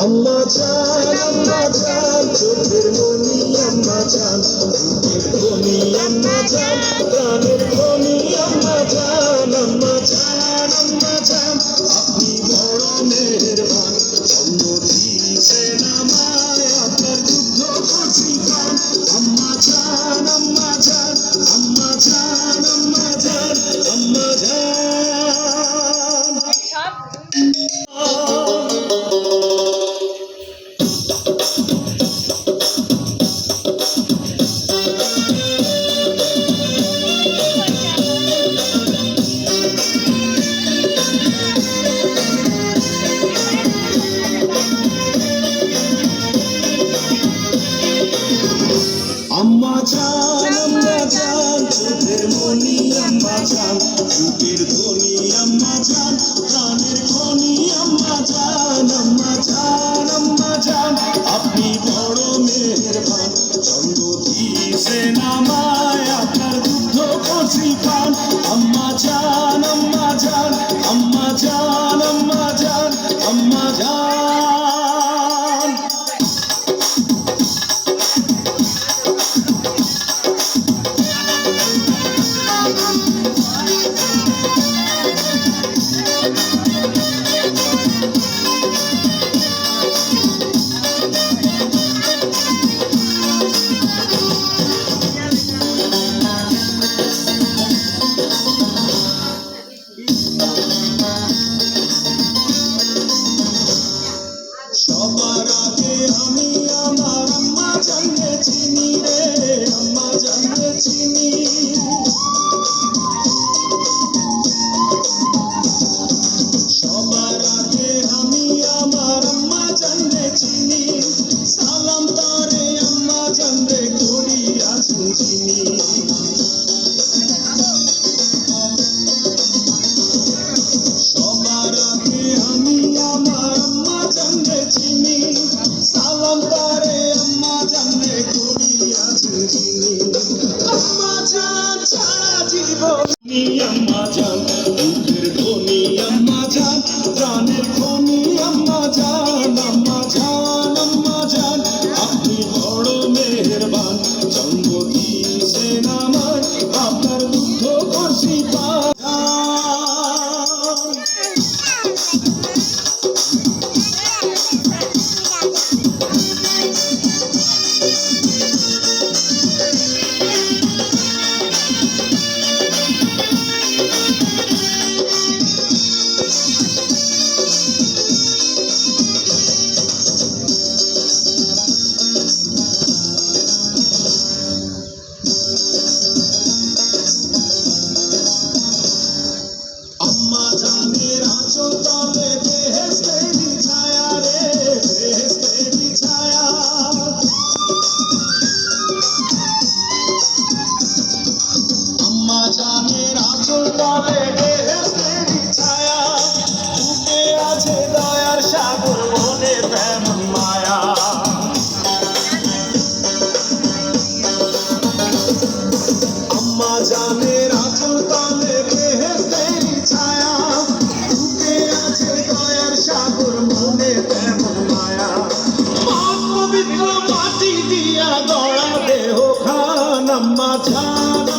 আম্মা জান। আম্মা জান চোখের মনি আম্মা জান, বুকের ধনি আম্মা জান, প্রাণের ধনি আম্মা জান। আম্মা জান আপনি বড় মেহেরবান, জন্ম দিয়েছেন আমায়, আপনার যুদ্ধ করছি গান। আম্মা জান আম্মা জান আম্মা জান আম্মা জান আম্মা জান। আম্মা জান চোখের মনি আম্মা জান, বুকের ধনি আম্মা জান, প্রাণের খনি আম্মা জান। আম্মা জান আপনি বড় মেহেরবান, জন্ম দিয়েছেন আমায়, আপনার যুদ্ধ করছি প্রাণ। আম্মা জান আম্মা জান আম্মা জান আম্মা জান আম্মা জান। সবার আগে আমি আমার আম্মা জানকে চিনি রে, আম্মা জানকে চিনি। সবার আগে আমি আমার আম্মা জানকে চিনি, সালাম তারে আম্মা জানকে করি আছেন চিনি। সবার আগে আমি আমার আম্মা জানকে চিনি, সালাম তারে আম্মা জানকে করি আছেন চিনি। আম্মা জান ছাড়া জীবন আম্মা জান, বুকের ধনি আম্মা জান, প্রাণের খনি আম্মা জান। আম্মা জান আপনি বড় মেহেরবান, জন্ম দিয়েছেন আমায়, আপনার যুদ্ধ করছি প্রাণ। আম্মা জানের আঁচল তলে বেহেশতেরই ছায়া রে, বেহেশতেরই ছায়া। আম্মা জানের আঁচল তলে বেহেশতেরই ছায়া, বুকে আছে দয়ার সাগর, মনে প্রেম মায়া। আম্মা জানের আঁচল তলে বেহেশতেরই ছায়া, বুকে আছে দয়ার সাগর, মনে প্রেম মায়া। পবিত্র মাটি দিয়া গড়া দেহ খান, আম্মা জান